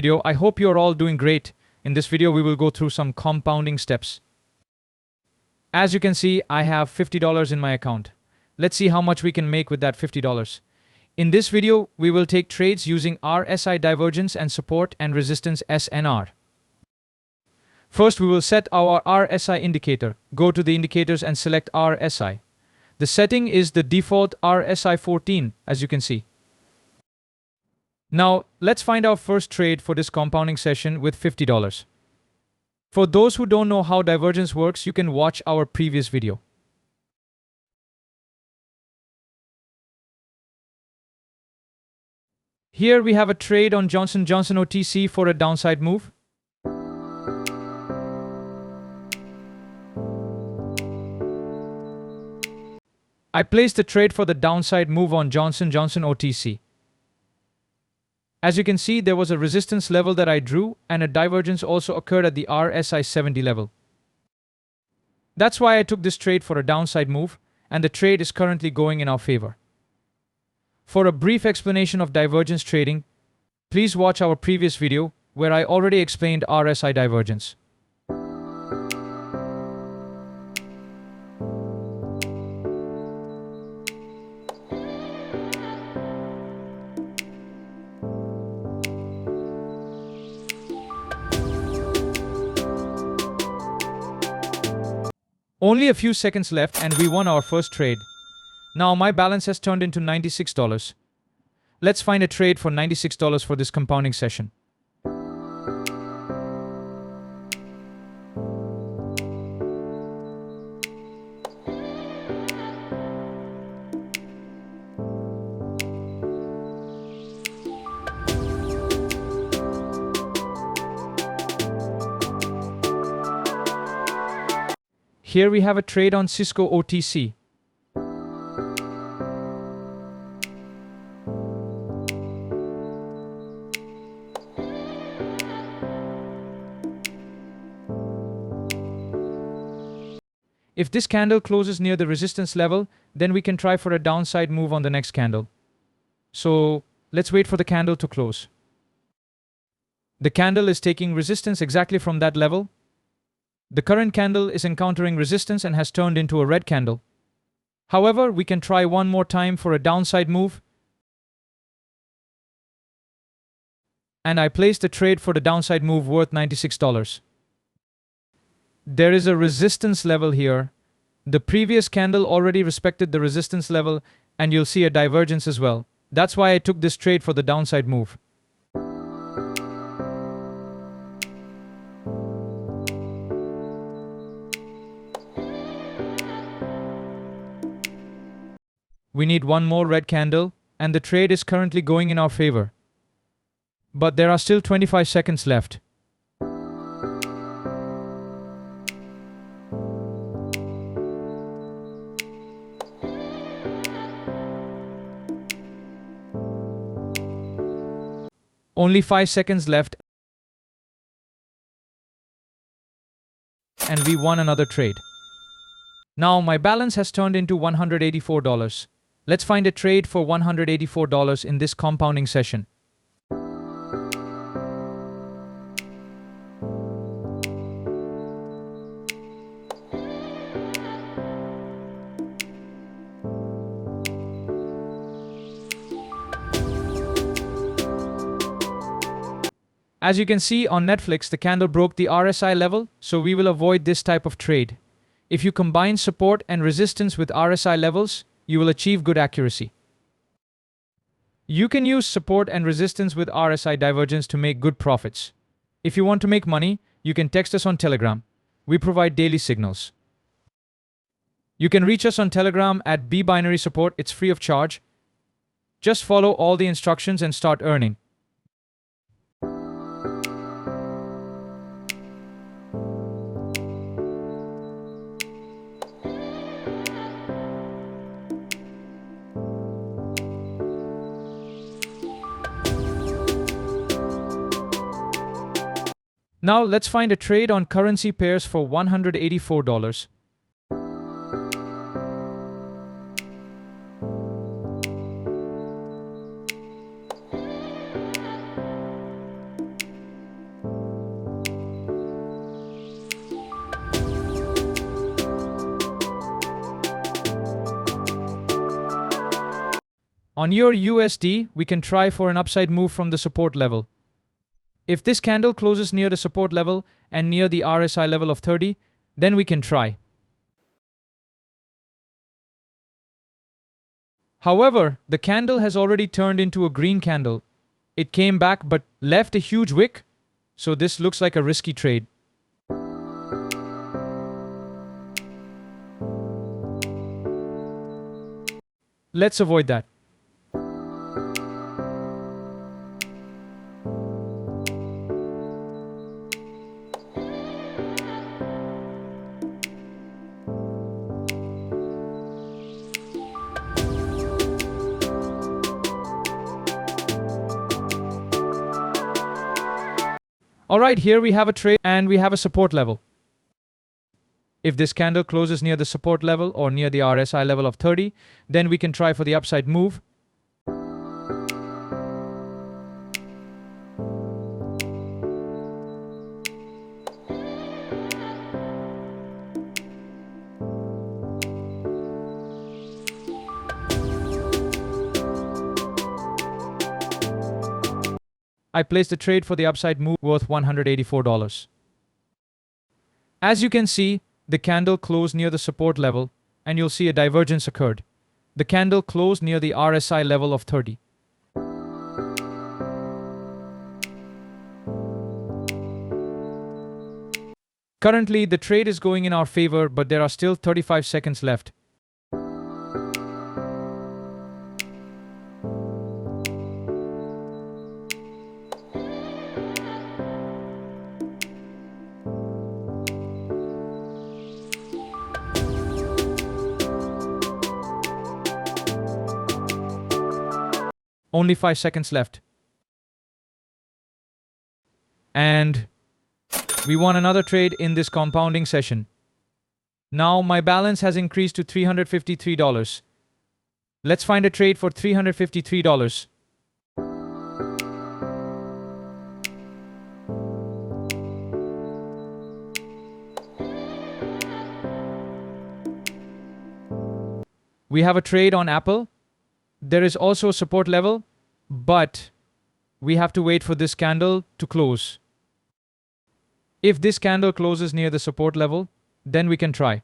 video. I hope you're all doing great. In this video, we will go through some compounding steps. As you can see, I have $50 in my account. Let's see how much we can make with that $50. In this video, we will take trades using RSI divergence and support and resistance SNR. First, we will set our RSI indicator. Go to the indicators and select RSI. The setting is the default RSI 14, as you can see. Now, let's find our first trade for this compounding session with $50. For those who don't know how divergence works, you can watch our previous video. Here we have a trade on Johnson & Johnson OTC for a downside move. I placed the trade for the downside move on Johnson & Johnson OTC. As you can see, there was a resistance level that I drew, and a divergence also occurred at the RSI 70 level. That's why I took this trade for a downside move, and the trade is currently going in our favor. For a brief explanation of divergence trading, please watch our previous video where I already explained RSI divergence. Only a few seconds left and we won our first trade. Now my balance has turned into $96. Let's find a trade for $96 for this compounding session. Here we have a trade on Cisco OTC. If this candle closes near the resistance level, then we can try for a downside move on the next candle. So let's wait for the candle to close. The candle is taking resistance exactly from that level. The current candle is encountering resistance and has turned into a red candle. However, we can try one more time for a downside move. And I placed a trade for the downside move worth $96. There is a resistance level here. The previous candle already respected the resistance level, and you'll see a divergence as well. That's why I took this trade for the downside move. We need one more red candle, and the trade is currently going in our favor. But there are still 25 seconds left. Only 5 seconds left, and we won another trade. Now my balance has turned into $184. Let's find a trade for $184 in this compounding session. As you can see on Netflix, the candle broke the RSI level, so we will avoid this type of trade. If you combine support and resistance with RSI levels, you will achieve good accuracy. You can use support and resistance with RSI divergence to make good profits. If you want to make money, you can text us on Telegram. We provide daily signals. You can reach us on Telegram at @binary support. It's free of charge. Just follow all the instructions and start earning. Now let's find a trade on currency pairs for $184. On your USD, we can try for an upside move from the support level. If this candle closes near the support level and near the RSI level of 30, then we can try. However, the candle has already turned into a green candle. It came back but left a huge wick, so this looks like a risky trade. Let's avoid that. Alright, here we have a trade and we have a support level. If this candle closes near the support level or near the RSI level of 30, then we can try for the upside move. I placed a trade for the upside move worth $184. As you can see, the candle closed near the support level and you'll see a divergence occurred. The candle closed near the RSI level of 30. Currently, the trade is going in our favor, but there are still 35 seconds left. Only 5 seconds left. And we won another trade in this compounding session. Now my balance has increased to $353. Let's find a trade for $353. We have a trade on Apple. There is also a support level, but we have to wait for this candle to close. If this candle closes near the support level, then we can try.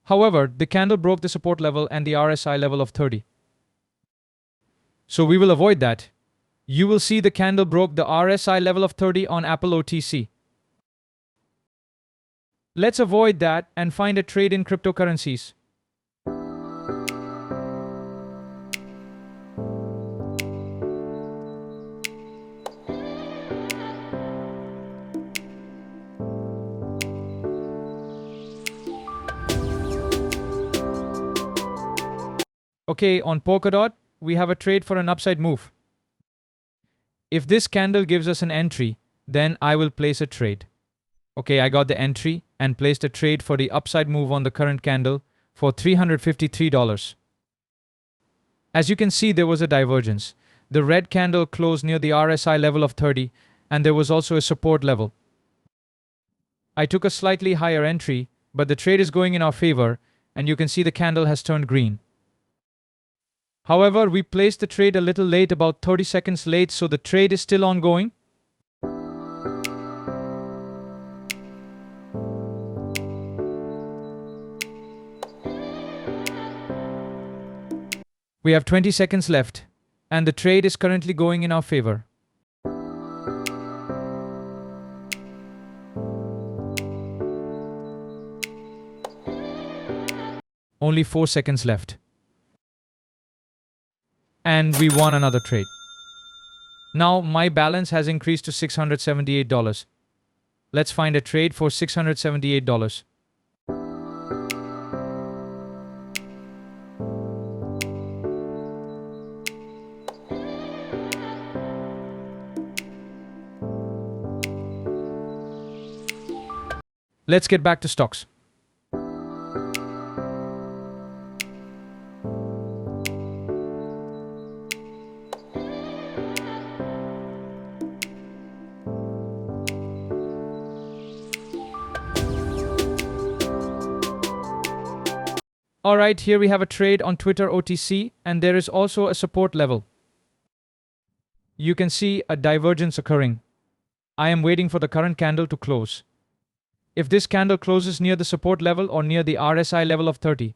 However, the candle broke the support level and the RSI level of 30. So we will avoid that. You will see the candle broke the RSI level of 30 on Apple OTC. Let's avoid that and find a trade in cryptocurrencies. Okay, on Polkadot, we have a trade for an upside move. If this candle gives us an entry, then I will place a trade. Okay, I got the entry and placed a trade for the upside move on the current candle for $353. As you can see, there was a divergence. The red candle closed near the RSI level of 30 and there was also a support level. I took a slightly higher entry, but the trade is going in our favor and you can see the candle has turned green. However, we placed the trade a little late, about 30 seconds late, so the trade is still ongoing. We have 20 seconds left, and the trade is currently going in our favor. Only 4 seconds left. And we won another trade. Now my balance has increased to $678. Let's find a trade for $678. Let's get back to stocks. Alright, here we have a trade on Twitter OTC, and there is also a support level. You can see a divergence occurring. I am waiting for the current candle to close. If this candle closes near the support level or near the RSI level of 30,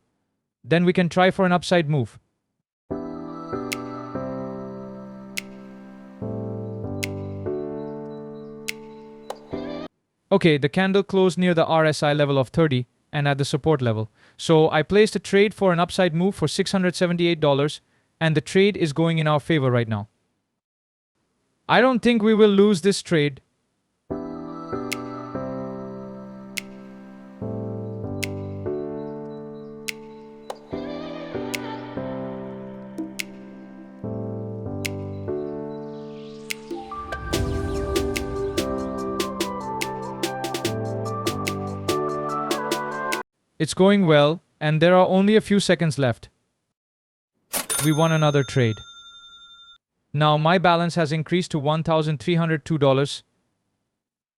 then we can try for an upside move. Okay, the candle closed near the RSI level of 30 and at the support level. So I placed a trade for an upside move for $678, and the trade is going in our favor right now. I don't think we will lose this trade. It's going well, and there are only a few seconds left. We won another trade. Now my balance has increased to $1,302.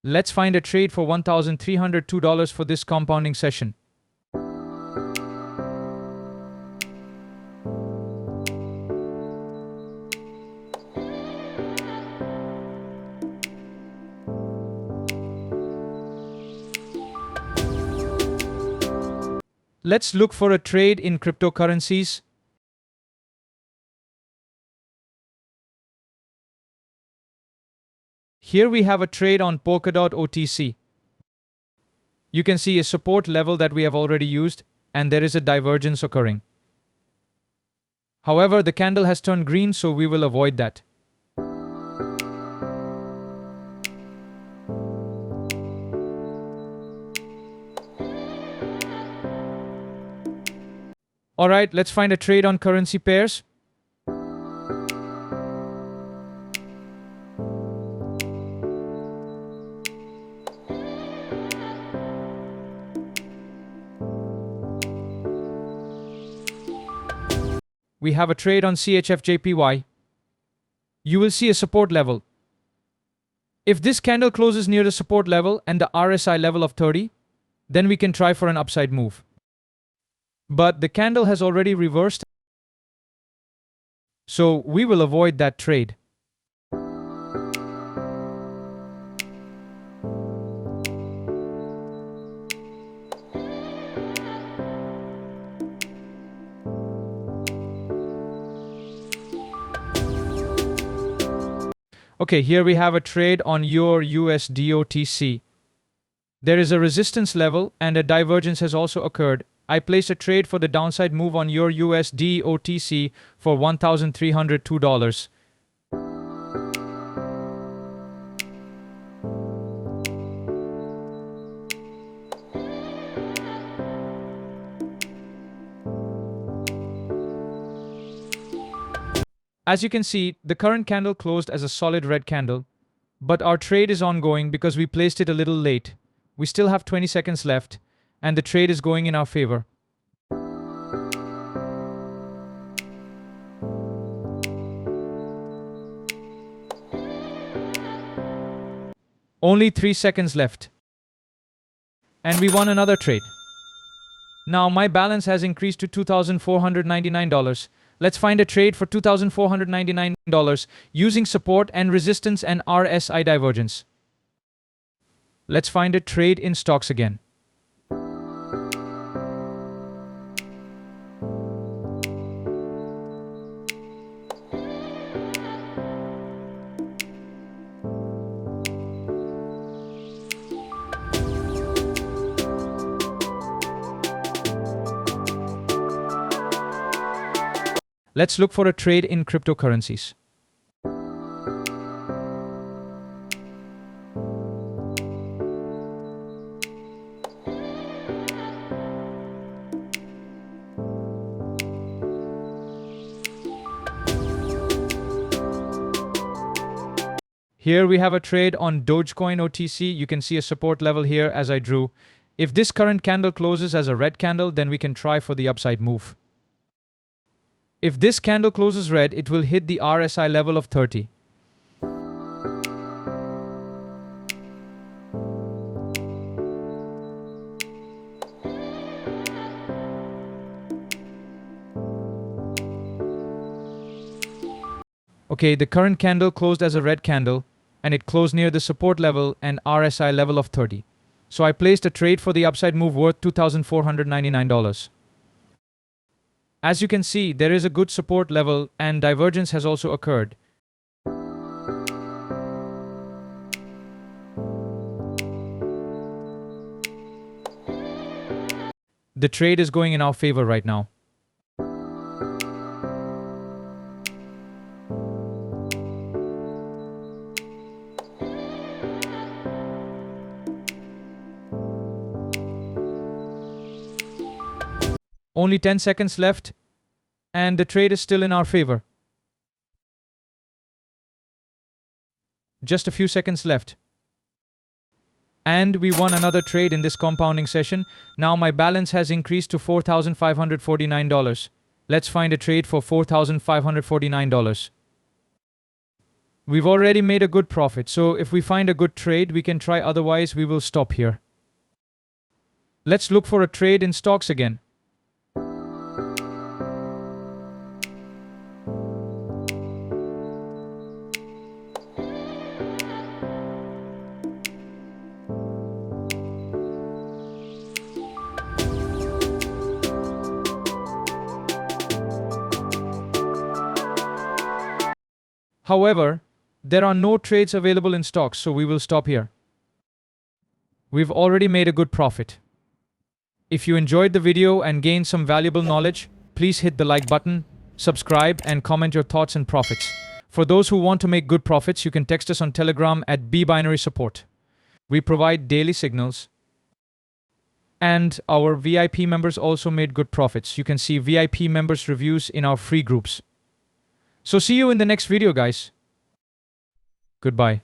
Let's find a trade for $1,302 for this compounding session. Let's look for a trade in cryptocurrencies. Here we have a trade on Polkadot OTC. You can see a support level that we have already used, and there is a divergence occurring. However, the candle has turned green, so we will avoid that. Alright, let's find a trade on currency pairs. We have a trade on CHFJPY. You will see a support level. If this candle closes near the support level and the RSI level of 30, then we can try for an upside move. But the candle has already reversed, so we will avoid that trade. Okay, here we have a trade on your USD OTC. There is a resistance level and a divergence has also occurred. I placed a trade for the downside move on your USD OTC for $1,302. As you can see, the current candle closed as a solid red candle, but our trade is ongoing because we placed it a little late. We still have 20 seconds left, and the trade is going in our favor. Only 3 seconds left. And we won another trade. Now my balance has increased to $2,499. Let's find a trade for $2,499 using support and resistance and RSI divergence. Let's find a trade in stocks again. Let's look for a trade in cryptocurrencies. Here we have a trade on Dogecoin OTC. You can see a support level here as I drew. If this current candle closes as a red candle, then we can try for the upside move. If this candle closes red, it will hit the RSI level of 30. Okay, the current candle closed as a red candle, and it closed near the support level and RSI level of 30. So I placed a trade for the upside move worth $2,499. As you can see, there is a good support level and divergence has also occurred. The trade is going in our favor right now. Only 10 seconds left, and the trade is still in our favor. Just a few seconds left. And we won another trade in this compounding session. Now my balance has increased to $4,549. Let's find a trade for $4,549. We've already made a good profit, so if we find a good trade, we can try, otherwise we will stop here. Let's look for a trade in stocks again. However, there are no trades available in stocks, so we will stop here. We've already made a good profit. If you enjoyed the video and gained some valuable knowledge, please hit the like button, subscribe, and comment your thoughts and profits. For those who want to make good profits, you can text us on Telegram at @binary support. We provide daily signals. And our VIP members also made good profits. You can see VIP members' reviews in our free groups. So see you in the next video, guys. Goodbye.